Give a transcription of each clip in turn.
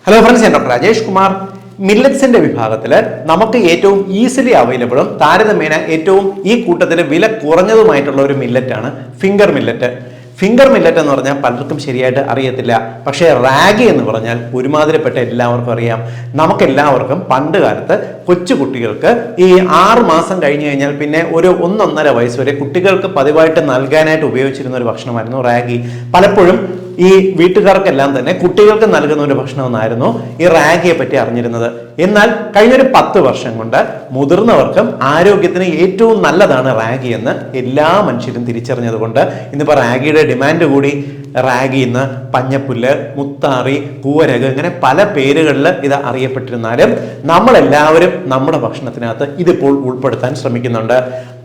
Hello friends, ഞാൻ doctor Rajesh Kumar. മില്ലറ്റ്സിന്റെ വിഭാഗത്തിൽ നമുക്ക് ഏറ്റവും ഈസിലി അവൈലബിളും താരതമ്യേന ഏറ്റവും ഈ കൂട്ടത്തിൽ വില കുറഞ്ഞതുമായിട്ടുള്ള ഒരു മില്ലറ്റാണ് ഫിംഗർ മില്ലറ്റ്. ഫിംഗർ മില്ലറ്റ് എന്ന് പറഞ്ഞാൽ പലർക്കും ശരിയായിട്ട് അറിയത്തില്ല. പക്ഷേ റാഗി എന്ന് പറഞ്ഞാൽ ഒരുമാതിരിപ്പെട്ട എല്ലാവർക്കും അറിയാം. നമുക്കെല്ലാവർക്കും പണ്ട് കാലത്ത് കൊച്ചു കുട്ടികൾക്ക് ഈ 6 മാസം കഴിഞ്ഞു കഴിഞ്ഞാൽ പിന്നെ ഒരു 1-1.5 വയസ്സ് വരെ കുട്ടികൾക്ക് പതിവായിട്ട് നൽകാനായിട്ട് ഉപയോഗിച്ചിരുന്ന ഒരു ഭക്ഷണമായിരുന്നു റാഗി. പലപ്പോഴും ഈ വീട്ടുകാർക്കെല്ലാം തന്നെ കുട്ടികൾക്ക് നൽകുന്ന ഒരു ഭക്ഷണമെന്നായിരുന്നു ഈ റാഗിയെ പറ്റി അറിഞ്ഞിരുന്നത്. എന്നാൽ കഴിഞ്ഞൊരു 10 വർഷം കൊണ്ട് മുതിർന്നവർക്കും ആരോഗ്യത്തിന് ഏറ്റവും നല്ലതാണ് റാഗി എന്ന് എല്ലാ മനുഷ്യരും തിരിച്ചറിഞ്ഞത് കൊണ്ട് ഇന്നിപ്പോൾ റാഗിയുടെ ഡിമാൻഡ് കൂടി. റാഗി ഇന്ന് പഞ്ഞപ്പുല്ല്, മുത്താറി, കൂവരക് ഇങ്ങനെ പല പേരുകളിൽ ഇത് അറിയപ്പെട്ടിരുന്നാലും നമ്മളെല്ലാവരും നമ്മുടെ ഭക്ഷണത്തിനകത്ത് ഇതിപ്പോൾ ഉൾപ്പെടുത്താൻ ശ്രമിക്കുന്നുണ്ട്.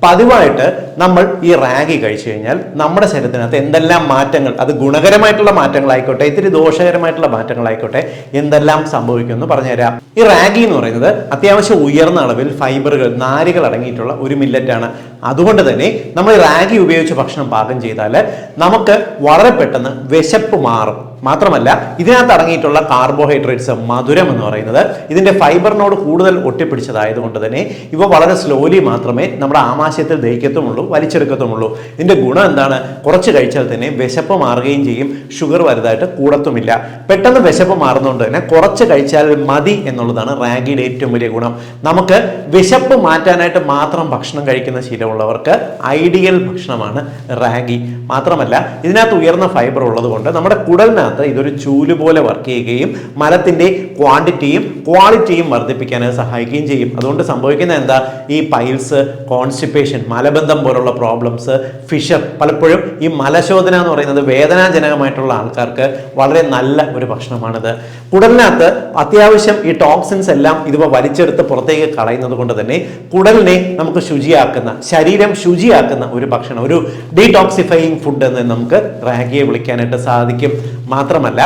പതിവായിട്ട് നമ്മൾ ഈ റാഗി കഴിച്ചു കഴിഞ്ഞാൽ നമ്മുടെ ശരീരത്തിനകത്ത് എന്തെല്ലാം മാറ്റങ്ങൾ, അത് ഗുണകരമായിട്ടുള്ള മാറ്റങ്ങളായിക്കോട്ടെ ഇത്തിരി ദോഷകരമായിട്ടുള്ള മാറ്റങ്ങളായിക്കോട്ടെ, എന്തെല്ലാം സംഭവിക്കുമെന്ന് പറഞ്ഞുതരാം. ഈ റാഗി എന്ന് പറയുന്നത് അത്യാവശ്യം ഉയർന്ന അളവിൽ ഫൈബറുകൾ, നാരുകൾ അടങ്ങിയിട്ടുള്ള ഒരു മില്ലറ്റാണ്. അതുകൊണ്ട് തന്നെ നമ്മൾ റാഗി ഉപയോഗിച്ച് ഭക്ഷണം പാകം ചെയ്താൽ നമുക്ക് വളരെ പെട്ടെന്ന് വിശപ്പ് മാറും. മാത്രമല്ല ഇതിനകത്ത് അടങ്ങിയിട്ടുള്ള കാർബോഹൈഡ്രേറ്റ്സ്, മധുരം എന്ന് പറയുന്നത് ഇതിന്റെ ഫൈബറിനോട് കൂടുതൽ ഒട്ടിപ്പിടിച്ചതായതുകൊണ്ട് തന്നെ ഇവ വളരെ സ്ലോലി മാത്രമേ നമ്മുടെ ആമാശയത്തിൽ ദഹിക്കത്തുമുള്ളൂ, വലിച്ചെടുക്കത്തുമുള്ളൂ. ഇതിന്റെ ഗുണം എന്താണ്? കുറച്ച് കഴിച്ചാൽ തന്നെ വിശപ്പ് മാറുകയും ചെയ്യും, ഷുഗർ വലുതായിട്ട് കൂടത്തുമില്ല. പെട്ടെന്ന് വിശപ്പ് മാറുന്നതുകൊണ്ട് തന്നെ കുറച്ച് കഴിച്ചാൽ മതി എന്നുള്ളതാണ് റാഗിയുടെ ഏറ്റവും വലിയ ഗുണം. നമുക്ക് വിശപ്പ് മാറ്റാനായിട്ട് മാത്രം ഭക്ഷണം കഴിക്കുന്ന ശീലമുള്ളവർക്ക് ഐഡിയൽ ഭക്ഷണമാണ് റാഗി. മാത്രമല്ല ഇതിനകത്ത് ഉയർന്ന ഫൈബർ ഉള്ളത് കൊണ്ട് നമ്മുടെ കുടലിനകത്ത് ഇതൊരു ചൂല് പോലെ വർക്ക് ചെയ്യുകയും മലത്തിന്റെ ക്വാണ്ടിറ്റിയും ക്വാളിറ്റിയും വർദ്ധിപ്പിക്കാൻ സഹായിക്കുകയും ചെയ്യും. അതുകൊണ്ട് സംഭവിക്കുന്നത് എന്താ? ഈ പൈൽസ്, കോൺസ്റ്റിപ്പേഷൻ, മലബന്ധം പോലുള്ള പ്രോബ്ലംസ്, ഫിഷർ, പലപ്പോഴും ഈ മലശോധന എന്ന് പറയുന്നത് വേദനാജനകമായിട്ടുള്ള ആൾക്കാർക്ക് വളരെ നല്ല ഒരു ഭക്ഷണമാണിത്. കുടലിനകത്ത് അത്യാവശ്യം ഈ ടോക്സിൻസ് എല്ലാം ഇതിപ്പോൾ വലിച്ചെടുത്ത് പുറത്തേക്ക് കളയുന്നത് കൊണ്ട് തന്നെ കുടലിനെ നമുക്ക് ശുചിയാക്കുന്ന, ശരീരം ശുചിയാക്കുന്ന ഒരു ഭക്ഷണം, ഒരു ഡീടോക്സിഫയിങ് ഫുഡ് എന്ന് നമുക്ക് റാഗിയെ വിളിക്കാനായിട്ട് സാധിക്കും. മാത്രമല്ല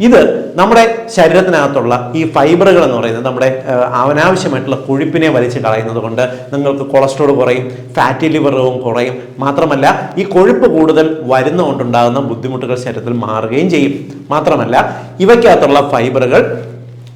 ഇത് നമ്മുടെ ശരീരത്തിനകത്തുള്ള ഈ ഫൈബറുകൾ എന്ന് പറയുന്നത് നമ്മുടെ അനാവശ്യമായിട്ടുള്ള കൊഴുപ്പിനെ വലിച്ചു കളയുന്നത് കൊണ്ട് നിങ്ങൾക്ക് കൊളസ്ട്രോൾ കുറയും, ഫാറ്റി ലിവറും കുറയും. മാത്രമല്ല ഈ കൊഴുപ്പ് കൂടുതൽ വരുന്നതുകൊണ്ടുണ്ടാകുന്ന ബുദ്ധിമുട്ടുകൾ ശരീരത്തിൽ മാറുകയും ചെയ്യും. മാത്രമല്ല ഇവയ്ക്കകത്തുള്ള ഫൈബറുകൾ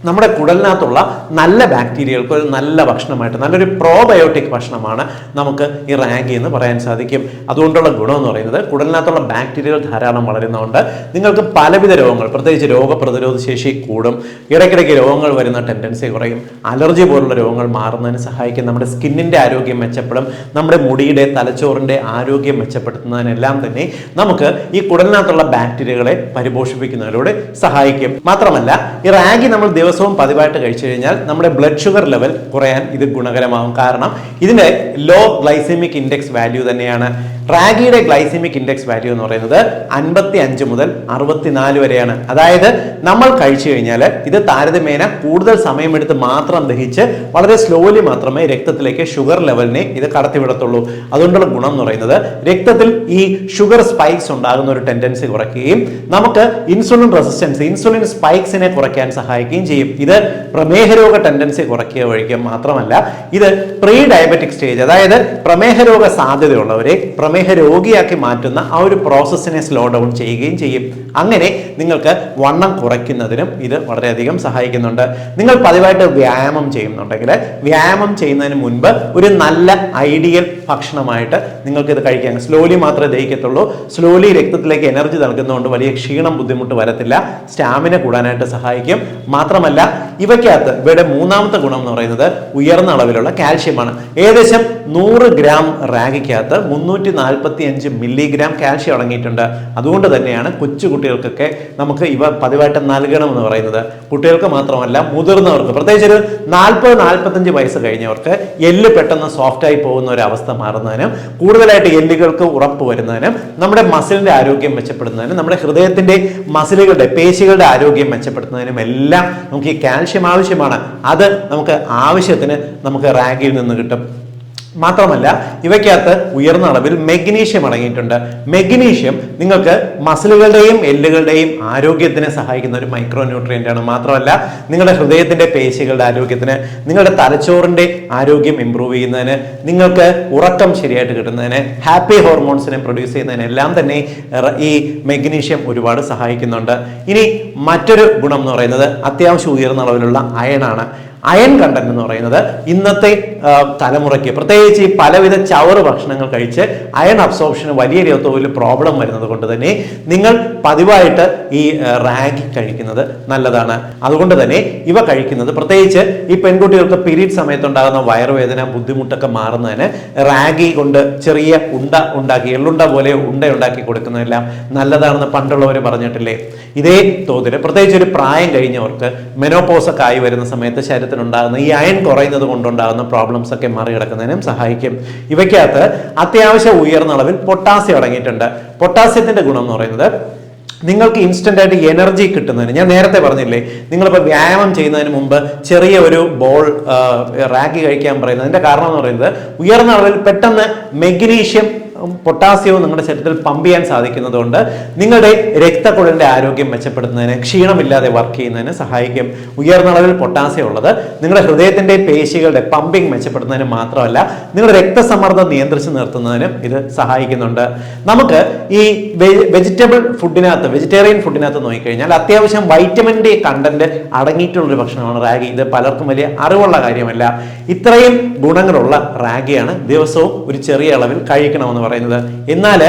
നമ്മുടെ കുടലിനകത്തുള്ള നല്ല ബാക്ടീരിയകൾക്ക് ഒരു നല്ല ഭക്ഷണമായിട്ട്, നല്ലൊരു പ്രോബയോട്ടിക് ഭക്ഷണമാണ് നമുക്ക് ഈ റാഗി എന്ന് പറയാൻ സാധിക്കും. അതുകൊണ്ടുള്ള ഗുണം എന്ന് പറയുന്നത് കുടലിനകത്തുള്ള ബാക്ടീരിയകൾ ധാരാളം വളരുന്നതുകൊണ്ട് നിങ്ങൾക്ക് പലവിധ രോഗങ്ങൾ, പ്രത്യേകിച്ച് രോഗപ്രതിരോധ ശേഷി കൂടും, ഇടയ്ക്കിടയ്ക്ക് രോഗങ്ങൾ വരുന്ന ടെൻഡൻസി കുറയും, അലർജി പോലുള്ള രോഗങ്ങൾ മാറുന്നതിന് സഹായിക്കും, നമ്മുടെ സ്കിന്നിൻ്റെ ആരോഗ്യം മെച്ചപ്പെടും, നമ്മുടെ മുടിയുടെ, തലച്ചോറിൻ്റെ ആരോഗ്യം മെച്ചപ്പെടുത്തുന്നതിനെല്ലാം തന്നെ നമുക്ക് ഈ കുടലിനകത്തുള്ള ബാക്ടീരിയകളെ പരിപോഷിപ്പിക്കുന്നതിലൂടെ സഹായിക്കും. മാത്രമല്ല ഈ റാഗി നമ്മൾ ദിവസവും പതിവായിട്ട് കഴിച്ചു കഴിഞ്ഞാൽ നമ്മുടെ ബ്ലഡ് ഷുഗർ ലെവൽ കുറയാൻ ഇത് ഗുണകരമാകും. കാരണം ഇതിന്റെ ലോ ഗ്ലൈസെമിക് ഇൻഡെക്സ് വാല്യൂ തന്നെയാണ്. റാഗിയുടെ ഗ്ലൈസെമിക് ഇൻഡെക്സ് വാല്യൂ എന്ന് പറയുന്നത് 55 മുതൽ 64 വരെയാണ്. അതായത് നമ്മൾ കഴിച്ചു കഴിഞ്ഞാൽ ഇത് താരതമ്യേന കൂടുതൽ സമയമെടുത്ത് മാത്രം ദഹിച്ച് വളരെ സ്ലോലി മാത്രമേ രക്തത്തിലേക്ക് ഷുഗർ ലെവലിനെ ഇത് കടത്തിവിടത്തുള്ളൂ. അതുകൊണ്ടുള്ള ഗുണം എന്ന് പറയുന്നത് രക്തത്തിൽ ഈ ഷുഗർ സ്പൈക്സ് ഉണ്ടാകുന്ന ഒരു ടെൻഡൻസി കുറയ്ക്കുകയും നമുക്ക് ഇൻസുലിൻ റെസിസ്റ്റൻസ്, ഇൻസുലിൻ സ്പൈക്സിനെ കുറയ്ക്കാൻ സഹായിക്കുകയും ചെയ്യും. ഇത് പ്രമേഹ രോഗ ടെൻഡൻസി കുറയ്ക്കുക വഴിക്കും. മാത്രമല്ല ഇത് പ്രീ ഡയബറ്റിക് സ്റ്റേജ്, അതായത് പ്രമേഹ രോഗ സാധ്യതയുള്ളവരെ പ്രമേഹ രോഗിയാക്കി മാറ്റുന്ന ആ ഒരു പ്രോസസ്സിനെ സ്ലോ ഡൗൺ ചെയ്യുകയും ചെയ്യും. അങ്ങനെ നിങ്ങൾക്ക് വണ്ണം കുറയ്ക്കുന്നതിനും ഇത് വളരെയധികം സഹായിക്കുന്നുണ്ട്. നിങ്ങൾ പതിവായിട്ട് വ്യായാമം ചെയ്യുന്നുണ്ടെങ്കിൽ വ്യായാമം ചെയ്യുന്നതിന് മുൻപ് ഒരു നല്ല ഐഡിയൽ ഭക്ഷണമായിട്ട് നിങ്ങൾക്ക് ഇത് കഴിക്കാം. സ്ലോലി മാത്രമേ ദഹിക്കത്തുള്ളൂ. സ്ലോലി രക്തത്തിലേക്ക് എനർജി നൽകുന്നതുകൊണ്ട് വലിയ ക്ഷീണം, ബുദ്ധിമുട്ട് വരത്തില്ല, സ്റ്റാമിന കൂടാനായിട്ട് സഹായിക്കും. മാത്രമല്ല ഇവയ്ക്കകത്ത് ഇവയുടെ മൂന്നാമത്തെ ഗുണം എന്ന് പറയുന്നത് ഉയർന്ന അളവിലുള്ള കാൽഷ്യമാണ്. ഏകദേശം 100 ഗ്രാം റാഗിക്കകത്ത് 345 മില്ലിഗ്രാം കാൽഷ്യം അടങ്ങിയിട്ടുണ്ട്. അതുകൊണ്ട് തന്നെയാണ് കൊച്ചു കുട്ടികൾക്കൊക്കെ നമുക്ക് ഇവ പതിവായിട്ട് നൽകണമെന്ന് പറയുന്നത്. കുട്ടികൾക്ക് മാത്രമല്ല മുതിർന്നവർക്ക്, പ്രത്യേകിച്ച് ഒരു 40-45 വയസ്സ് കഴിഞ്ഞവർക്ക് എല്ല് പെട്ടെന്ന് സോഫ്റ്റായി പോകുന്ന ഒരു അവസ്ഥ മാറുന്നതിനും കൂടുതലായിട്ട് എല്ലുകൾക്ക് ഉറപ്പ് വരുന്നതിനും നമ്മുടെ മസിലിന്റെ ആരോഗ്യം മെച്ചപ്പെടുന്നതിനും നമ്മുടെ ഹൃദയത്തിന്റെ മസിലുകളുടെ, പേശികളുടെ ആരോഗ്യം മെച്ചപ്പെടുത്തുന്നതിനും എല്ലാം നമുക്ക് ഈ കാൽഷ്യം ആവശ്യമാണ്. അത് നമുക്ക് ആവശ്യത്തിന് നമുക്ക് റാഗിയിൽ നിന്ന് കിട്ടും. മാത്രമല്ല ഇവയ്ക്കകത്ത് ഉയർന്ന അളവിൽ മെഗ്നീഷ്യം അടങ്ങിയിട്ടുണ്ട്. മെഗ്നീഷ്യം നിങ്ങൾക്ക് മസിലുകളുടെയും എല്ലുകളുടെയും ആരോഗ്യത്തിന് സഹായിക്കുന്ന ഒരു മൈക്രോ ന്യൂട്രിയന്റ് ആണ്. മാത്രമല്ല നിങ്ങളുടെ ഹൃദയത്തിന്റെ പേശികളുടെ ആരോഗ്യത്തിന്, നിങ്ങളുടെ തലച്ചോറിന്റെ ആരോഗ്യം ഇംപ്രൂവ് ചെയ്യുന്നതിന്, നിങ്ങൾക്ക് ഉറക്കം ശരിയായിട്ട് കിട്ടുന്നതിന്, ഹാപ്പി ഹോർമോൺസിനെ പ്രൊഡ്യൂസ് ചെയ്യുന്നതിനെല്ലാം തന്നെ ഈ മെഗ്നീഷ്യം ഒരുപാട് സഹായിക്കുന്നുണ്ട്. ഇനി മറ്റൊരു ഗുണം എന്ന് പറയുന്നത് അത്യാവശ്യം ഉയർന്ന അളവിലുള്ള അയണാണ്. അയൺ കണ്ടന്റ് എന്ന് പറയുന്നത് ഇന്നത്തെ തലമുറയ്ക്ക്, പ്രത്യേകിച്ച് ഈ പലവിധ ചവറ് ഭക്ഷണങ്ങൾ കഴിച്ച് അയൺ അബ്സോർപ്ഷന് വലിയ തോതിൽ പ്രോബ്ലം വരുന്നത് കൊണ്ട് തന്നെ നിങ്ങൾ പതിവായിട്ട് ഈ റാഗി കഴിക്കുന്നത് നല്ലതാണ്. അതുകൊണ്ട് തന്നെ ഇവ കഴിക്കുന്നത്, പ്രത്യേകിച്ച് ഈ പെൺകുട്ടികൾക്ക് പീരീഡ് സമയത്തുണ്ടാകുന്ന വയറുവേദന ബുദ്ധിമുട്ടൊക്കെ മാറുന്നതിന് റാഗി കൊണ്ട് ചെറിയ ഉണ്ടാക്കി, എള്ളുണ്ട പോലെ ഉണ്ടാക്കി കൊടുക്കുന്നതെല്ലാം നല്ലതാണെന്ന് പണ്ടുള്ളവർ പറഞ്ഞിട്ടില്ലേ. ഇതേ തോതിൽ പ്രത്യേകിച്ച് ഒരു പ്രായം കഴിഞ്ഞവർക്ക് മെനോപോസ് ഒക്കെ ആയി വരുന്ന സമയത്ത് ശരീരത്തിനുണ്ടാകുന്ന ഈ അയൺ കുറയുന്നത് കൊണ്ടുണ്ടാകുന്ന പ്രോബ്ലംസ് ഒക്കെ മറികടക്കുന്നതിനും സഹായിക്കും. ഇവയ്ക്കകത്ത് അത്യാവശ്യം ഉയർന്ന അളവിൽ പൊട്ടാസ്യം അടങ്ങിയിട്ടുണ്ട്. പൊട്ടാസ്യത്തിന്റെ ഗുണം എന്ന് പറയുന്നത് നിങ്ങൾക്ക് ഇൻസ്റ്റന്റ് ആയിട്ട് എനർജി കിട്ടുന്നതിന്, ഞാൻ നേരത്തെ പറഞ്ഞില്ലേ, നിങ്ങളിപ്പോൾ വ്യായാമം ചെയ്യുന്നതിന് മുമ്പ് ചെറിയ ഒരു ബോൾ റാഗി കഴിക്കാൻ പറയുന്നത് അതിന്റെ കാരണം എന്ന് പറയുന്നത് ഉയർന്ന അളവിൽ പെട്ടെന്ന് മെഗ്നീഷ്യം പൊട്ടാസ്യവും നിങ്ങളുടെ ശരീരത്തിൽ പമ്പ് ചെയ്യാൻ സാധിക്കുന്നതുകൊണ്ട് നിങ്ങളുടെ രക്തക്കുഴലിന്റെ ആരോഗ്യം മെച്ചപ്പെടുത്തുന്നതിന്, ക്ഷീണമില്ലാതെ വർക്ക് ചെയ്യുന്നതിന് സഹായിക്കും. ഉയർന്ന അളവിൽ പൊട്ടാസ്യം ഉള്ളത് നിങ്ങളുടെ ഹൃദയത്തിന്റെ പേശികളുടെ പമ്പിങ് മെച്ചപ്പെടുത്തുന്നതിന് മാത്രമല്ല നിങ്ങളുടെ രക്തസമ്മർദ്ദം നിയന്ത്രിച്ച് നിർത്തുന്നതിനും ഇത് സഹായിക്കുന്നുണ്ട്. നമുക്ക് ഈ വെജിറ്റേറിയൻ ഫുഡിനകത്ത് നോക്കിക്കഴിഞ്ഞാൽ അത്യാവശ്യം വൈറ്റമിൻ ഡി കണ്ടന്റ് അടങ്ങിയിട്ടുള്ളൊരു ഭക്ഷണമാണ് റാഗി. ഇത് പലർക്കും വലിയ അറിവുള്ള കാര്യമല്ല. ഇത്രയും ഗുണങ്ങളുള്ള റാഗിയാണ് ദിവസവും ഒരു ചെറിയ അളവിൽ കഴിക്കണമെന്ന് പറയുന്നത്. എന്നാൽ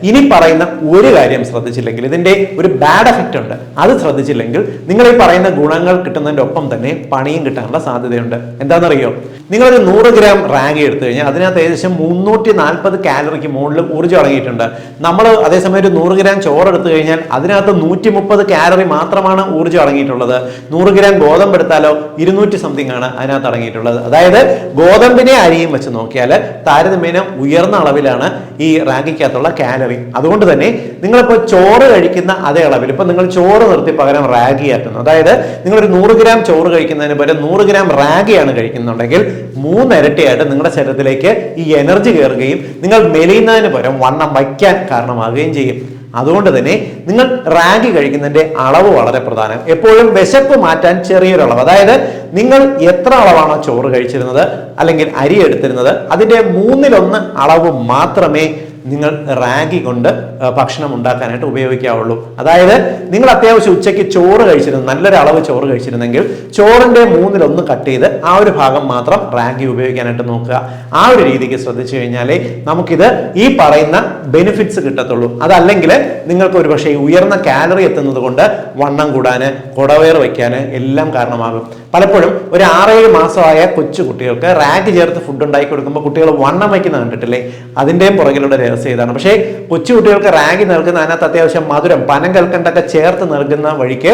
ഇനി പറയുന്ന ഒരു കാര്യം ശ്രദ്ധിച്ചില്ലെങ്കിൽ, ഇതിന്റെ ഒരു ബാഡ് എഫക്റ്റ് ഉണ്ട്. അത് ശ്രദ്ധിച്ചില്ലെങ്കിൽ നിങ്ങൾ ഈ പറയുന്ന ഗുണങ്ങൾ കിട്ടുന്നതിന്റെ ഒപ്പം തന്നെ പണിയും കിട്ടാനുള്ള സാധ്യതയുണ്ട്. എന്താണെന്നറിയോ, നിങ്ങളൊരു 100 ഗ്രാം റാഗി എടുത്തു കഴിഞ്ഞാൽ അതിനകത്ത് ഏകദേശം 340 കാലറിക്ക് മുകളിൽ ഊർജ്ജം അടങ്ങിയിട്ടുണ്ട്. നമ്മൾ അതേസമയം ഒരു 100 ഗ്രാം ചോറ് എടുത്തു കഴിഞ്ഞാൽ അതിനകത്ത് 130 കാലറി മാത്രമാണ് ഊർജ്ജം അടങ്ങിയിട്ടുള്ളത്. 100 ഗ്രാം ഗോതമ്പ് എടുത്താലോ 200 സംതിങ് ആണ് അതിനകത്ത് അടങ്ങിയിട്ടുള്ളത്. അതായത് ഗോതമ്പിനെ അരിയും വെച്ച് നോക്കിയാൽ താരതമ്യേന ഉയർന്ന അളവിലാണ് ഈ റാഗിക്കകത്തുള്ള കാലറി. അതുകൊണ്ട് തന്നെ നിങ്ങളിപ്പോൾ ചോറ് കഴിക്കുന്ന അതേ അളവിൽ, ഇപ്പൊ നിങ്ങൾ ചോറ് നിർത്തി പകരം റാഗി ആക്കുന്നു, അതായത് നിങ്ങളൊരു 100 ഗ്രാം ചോറ് കഴിക്കുന്നതിന് പകരം 100 ഗ്രാം റാഗിയാണ് കഴിക്കുന്നുണ്ടെങ്കിൽ 3 ഇരട്ടിയായിട്ട് നിങ്ങളുടെ ശരീരത്തിലേക്ക് ഈ എനർജി കയറുകയും നിങ്ങൾ മെലിയുന്നതിന് പകരം വണ്ണം വയ്ക്കാൻ കാരണമാകുകയും ചെയ്യും. അതുകൊണ്ട് തന്നെ നിങ്ങൾ റാഗി കഴിക്കുന്നതിന്റെ അളവ് വളരെ പ്രധാനം. എപ്പോഴും വിശപ്പ് മാറ്റാൻ ചെറിയൊരു അളവ്, അതായത് നിങ്ങൾ എത്ര അളവാണോ ചോറ് കഴിച്ചിരുന്നത് അല്ലെങ്കിൽ അരി എടുത്തിരുന്നത് അതിന്റെ 1/3 അളവ് മാത്രമേ നിങ്ങൾ റാഗി കൊണ്ട് ഭക്ഷണം ഉണ്ടാക്കാനായിട്ട് ഉപയോഗിക്കാവുള്ളൂ. അതായത് നിങ്ങൾ അത്യാവശ്യം ഉച്ചയ്ക്ക് ചോറ് കഴിച്ചിരുന്നു, നല്ലൊരു അളവ് ചോറ് കഴിച്ചിരുന്നെങ്കിൽ ചോറിന്റെ 1/3 കട്ട് ചെയ്ത് ആ ഒരു ഭാഗം മാത്രം റാഗി ഉപയോഗിക്കാനായിട്ട് നോക്കുക. ആ ഒരു രീതിക്ക് ശ്രദ്ധിച്ചു കഴിഞ്ഞാലേ നമുക്കിത് ഈ പറയുന്ന ബെനിഫിറ്റ്സ് കിട്ടത്തുള്ളൂ. അതല്ലെങ്കിൽ നിങ്ങൾക്ക് ഒരു പക്ഷേ ഉയർന്ന കാലറി എത്തുന്നത് കൊണ്ട് വണ്ണം കൂടാന്, കുടവയർ വയ്ക്കാന് എല്ലാം കാരണമാകും. പലപ്പോഴും ഒരു 6-7 മാസമായ കൊച്ചു കുട്ടികൾക്ക് റാഗി ചേർത്ത് ഫുഡ് ഉണ്ടാക്കി കൊടുക്കുമ്പോൾ കുട്ടികൾ വണ്ണം വയ്ക്കുന്ന കണ്ടിട്ടില്ലേ? അതിന്റെയും പുറകിലുള്ള രഹസ്യം ഇതാണ്. പക്ഷേ കൊച്ചു കുട്ടികൾക്ക് റാഗി നൽകുന്ന അതിനകത്ത് അത്യാവശ്യം മധുരം, പനം കൽക്കണ്ടൊക്കെ ചേർത്ത് നൽകുന്ന വഴിക്ക്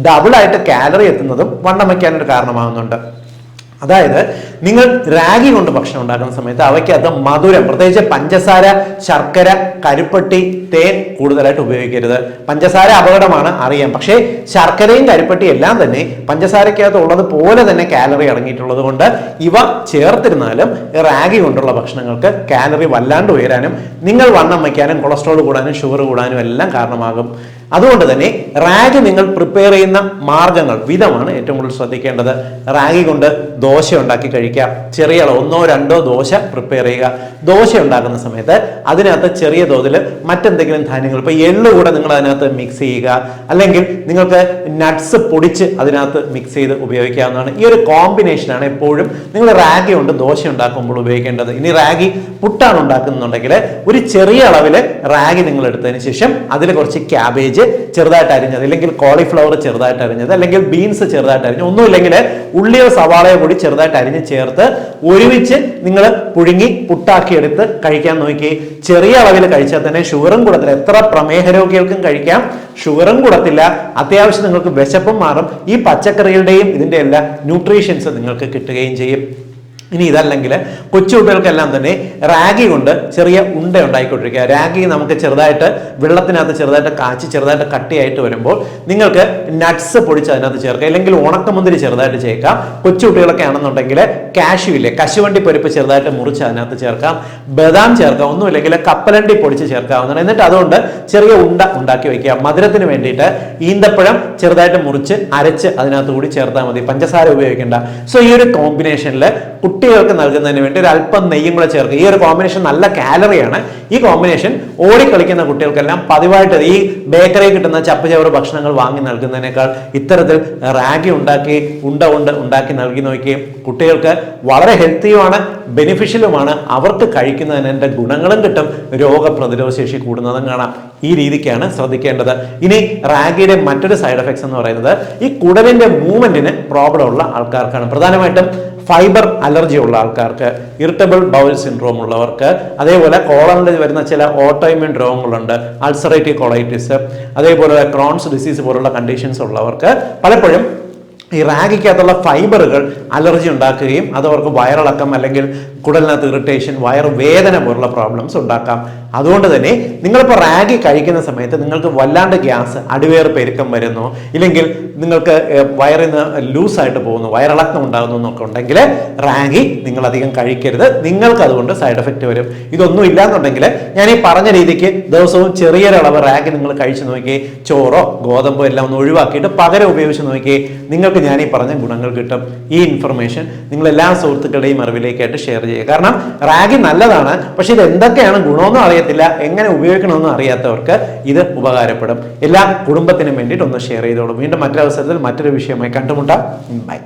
ഡബിളായിട്ട് കാലറി എത്തുന്നതും വണ്ണം വയ്ക്കാനൊരു കാരണമാകുന്നുണ്ട്. അതായത് നിങ്ങൾ റാഗി കൊണ്ട് ഭക്ഷണം ഉണ്ടാക്കുന്ന സമയത്ത് അവയ്ക്കകത്ത് മധുരം, പ്രത്യേകിച്ച് പഞ്ചസാര, ശർക്കര, കരിപ്പട്ടി, തേൻ കൂടുതലായിട്ട് ഉപയോഗിക്കരുത്. പഞ്ചസാര അപകടമാണ്, അറിയാം. പക്ഷേ ശർക്കരയും കരിപ്പട്ടിയും എല്ലാം തന്നെ പഞ്ചസാരക്കകത്ത് ഉള്ളത് പോലെ തന്നെ കാലറി അടങ്ങിയിട്ടുള്ളത് കൊണ്ട് ഇവ ചേർത്തിരുന്നാലും റാഗി കൊണ്ടുള്ള ഭക്ഷണങ്ങൾക്ക് കാലറി വല്ലാണ്ട് ഉയരാനും നിങ്ങൾ വണ്ണം വയ്ക്കാനും കൊളസ്ട്രോൾ കൂടാനും ഷുഗർ കൂടാനും എല്ലാം കാരണമാകും. അതുകൊണ്ട് തന്നെ റാഗി നിങ്ങൾ പ്രിപ്പയർ ചെയ്യുന്ന മാർഗങ്ങൾ, വിധമാണ് ഏറ്റവും കൂടുതൽ ശ്രദ്ധിക്കേണ്ടത്. റാഗി കൊണ്ട് ദോശ ഉണ്ടാക്കി കഴിക്കാം. ചെറിയ 1-2 ദോശ പ്രിപ്പയർ ചെയ്യുക. ദോശ ഉണ്ടാക്കുന്ന സമയത്ത് അതിനകത്ത് ചെറിയ തോതിൽ മറ്റെന്തെങ്കിലും ധാന്യങ്ങൾ, ഇപ്പൊ എള്ളു കൂടെ നിങ്ങൾ അതിനകത്ത് മിക്സ് ചെയ്യുക, അല്ലെങ്കിൽ നിങ്ങൾക്ക് നട്ട്സ് പൊടിച്ച് അതിനകത്ത് മിക്സ് ചെയ്ത് ഉപയോഗിക്കാവുന്നതാണ്. ഈ ഒരു കോമ്പിനേഷനാണ് എപ്പോഴും നിങ്ങൾ റാഗി കൊണ്ട് ദോശ ഉണ്ടാക്കുമ്പോൾ ഉപയോഗിക്കേണ്ടത്. ഇനി റാഗി പുട്ടാണ് ഉണ്ടാക്കുന്നുണ്ടെങ്കിൽ ഒരു ചെറിയ അളവിൽ റാഗി നിങ്ങൾ എടുത്തതിന് ശേഷം അതിൽ കുറച്ച് ക്യാബേജ് ചെറുതായിട്ട് അരിഞ്ഞത്, അല്ലെങ്കിൽ കോളിഫ്ലവർ ചെറുതായിട്ട് അരിഞ്ഞത്, അല്ലെങ്കിൽ ബീൻസ് ചെറുതായിട്ട് അരിഞ്ഞത്, ഒന്നുമില്ലെങ്കിൽ ഉള്ളിയോ സവാളയോ കൂടി ചെറുതായിട്ട് അരിഞ്ഞ് ചേർത്ത് ഒരുമിച്ച് നിങ്ങൾ പുഴുങ്ങി പുട്ടാക്കി എടുത്ത് കഴിക്കാൻ നോക്കി. ചെറിയ അളവിൽ കഴിച്ചാൽ തന്നെ ഷുഗറും കൂടത്തില്ല. എത്ര പ്രമേഹ രോഗികൾക്കും കഴിക്കാം, ഷുഗറും കൂടത്തില്ല. അത്യാവശ്യം നിങ്ങൾക്ക് വിശപ്പും മാറും. ഈ പച്ചക്കറികളുടെയും ഇതിന്റെ എല്ലാ ന്യൂട്രീഷ്യൻസ് നിങ്ങൾക്ക് കിട്ടുകയും ചെയ്യും. ഇനി ഇതല്ലെങ്കിൽ കൊച്ചുകുട്ടികൾക്കെല്ലാം തന്നെ റാഗി കൊണ്ട് ചെറിയ ഉണ്ട ഉണ്ടായിക്കൊണ്ടിരിക്കുക. റാഗി നമുക്ക് ചെറുതായിട്ട് വെള്ളത്തിനകത്ത് ചെറുതായിട്ട് കാച്ചി ചെറുതായിട്ട് കട്ടിയായിട്ട് വരുമ്പോൾ നിങ്ങൾക്ക് നട്ട്സ് പൊടിച്ച് അതിനകത്ത് ചേർക്കുക, അല്ലെങ്കിൽ ഉണക്കമുന്തിരി ചെറുതായിട്ട് ചേർക്കാം. കൊച്ചുകുട്ടികളൊക്കെ ആണെന്നുണ്ടെങ്കിൽ കാഷ്യൂ ഇല്ലേ, കശുവണ്ടി പരിപ്പ് ചെറുതായിട്ട് മുറിച്ച് അതിനകത്ത് ചേർക്കാം, ബദാം ചേർക്കാം, ഒന്നുമില്ലെങ്കിൽ കപ്പലണ്ടി പൊടിച്ച് ചേർക്കാവുന്നതാണ്. എന്നിട്ട് അതുകൊണ്ട് ചെറിയ ഉണ്ട ഉണ്ടാക്കി വയ്ക്കുക. മധുരത്തിന് വേണ്ടിയിട്ട് ഈന്തപ്പഴം ചെറുതായിട്ട് മുറിച്ച് അരച്ച് അതിനകത്ത് കൂടി ചേർത്താൽ മതി, പഞ്ചസാര ഉപയോഗിക്കേണ്ട. സോ ഈ ഒരു കോമ്പിനേഷനിൽ കുട്ടികൾക്ക് നൽകുന്നതിന് വേണ്ടി ഒരു അല്പം നെയ്യും കൂടെ ചേർക്കുക. ഈ ഒരു കോമ്പിനേഷൻ നല്ല കാലറിയാണ്. ഈ കോമ്പിനേഷൻ ഓടിക്കളിക്കുന്ന കുട്ടികൾക്കെല്ലാം പതിവായിട്ട് ഈ ബേക്കറിയിൽ കിട്ടുന്ന ചപ്പുചവറ് ഭക്ഷണങ്ങൾ വാങ്ങി നൽകുന്നതിനേക്കാൾ ഇത്തരത്തിൽ റാഗി ഉണ്ടാക്കി നൽകി നോക്കുകയും കുട്ടികൾക്ക് വളരെ ഹെൽത്തിയുമാണ്, ബെനിഫിഷ്യലുമാണ്. അവർക്ക് കഴിക്കുന്നതിൻ്റെ ഗുണങ്ങളും കിട്ടും, രോഗപ്രതിരോധ ശേഷി കൂടുന്നതും കാണാം. ഈ രീതിക്കാണ് ശ്രദ്ധിക്കേണ്ടത്. ഇനി റാഗിയുടെ മറ്റൊരു സൈഡ് എഫക്ട്സ് എന്ന് പറയുന്നത് ഈ കുടലിന്റെ മൂവ്മെന്റിന് പ്രോബ്ലം ഉള്ള ആൾക്കാർക്കാണ്. പ്രധാനമായിട്ടും ഫൈബർ അലർജി ഉള്ള ആൾക്കാർക്ക്, ഇറിറ്റബിൾ ബൗൾ സിൻഡ്രോം ഉള്ളവർക്ക്, അതേപോലെ കോളനിൽ വരുന്ന ചില ഓട്ടോഇമ്യൂൺ രോഗങ്ങളുണ്ട്, അൾസറേറ്റീവ് കൊളൈറ്റിസ്, അതേപോലെ ക്രോൺസ് ഡിസീസ് പോലുള്ള കണ്ടീഷൻസ് ഉള്ളവർക്ക് പലപ്പോഴും ഈ റാഗിക്കകത്തുള്ള ഫൈബറുകൾ അലർജി ഉണ്ടാക്കുകയും അത് അവർക്ക് വയറിളക്കം അല്ലെങ്കിൽ കുടലിനകത്ത് ഇറിറ്റേഷൻ, വയറുവേദന പോലുള്ള പ്രോബ്ലംസ് ഉണ്ടാക്കാം. അതുകൊണ്ട് തന്നെ നിങ്ങളിപ്പോൾ റാഗി കഴിക്കുന്ന സമയത്ത് നിങ്ങൾക്ക് വല്ലാണ്ട് ഗ്യാസ്, അടിവേർ പെരുക്കം വരുന്നു, ഇല്ലെങ്കിൽ നിങ്ങൾക്ക് വയറിൽ നിന്ന് ലൂസായിട്ട് പോകുന്നു, വയറിളക്കം ഉണ്ടാകുന്നു എന്നൊക്കെ ഉണ്ടെങ്കിൽ റാഗി നിങ്ങൾ അധികം കഴിക്കരുത്. നിങ്ങൾക്ക് അതുകൊണ്ട് സൈഡ് എഫക്റ്റ് വരും. ഇതൊന്നും ഇല്ലാന്നുണ്ടെങ്കിൽ ഞാൻ ഈ പറഞ്ഞ രീതിക്ക് ദിവസവും ചെറിയൊരളവ് റാഗി നിങ്ങൾ കഴിച്ചു നോക്കി, ചോറോ ഗോതമ്പോ എല്ലാം ഒന്ന് ഒഴിവാക്കിയിട്ട് പകരം ഉപയോഗിച്ച് നോക്കി, നിങ്ങൾക്ക് ഞാൻ ഈ പറഞ്ഞ ഗുണങ്ങൾ കിട്ടും. ഈ ഇൻഫർമേഷൻ നിങ്ങൾ എല്ലാ സുഹൃത്തുക്കളുടെയും അറിവിലേക്കായിട്ട് ഷെയർ ചെയ്യുക. കാരണം റാഗി നല്ലതാണ്, പക്ഷെ ഇത് എന്തൊക്കെയാണ് ഗുണമെന്നും അറിയത്തില്ല, എങ്ങനെ ഉപയോഗിക്കണമെന്നും അറിയാത്തവർക്ക് ഇത് ഉപകാരപ്പെടും. എല്ലാ കുടുംബത്തിനും വേണ്ടിയിട്ട് ഒന്ന് ഷെയർ ചെയ്തോളൂ. വീണ്ടും മറ്റൊരു അവസരത്തിൽ മറ്റൊരു വിഷയമായി കണ്ടുമുട്ടാം. ബൈ.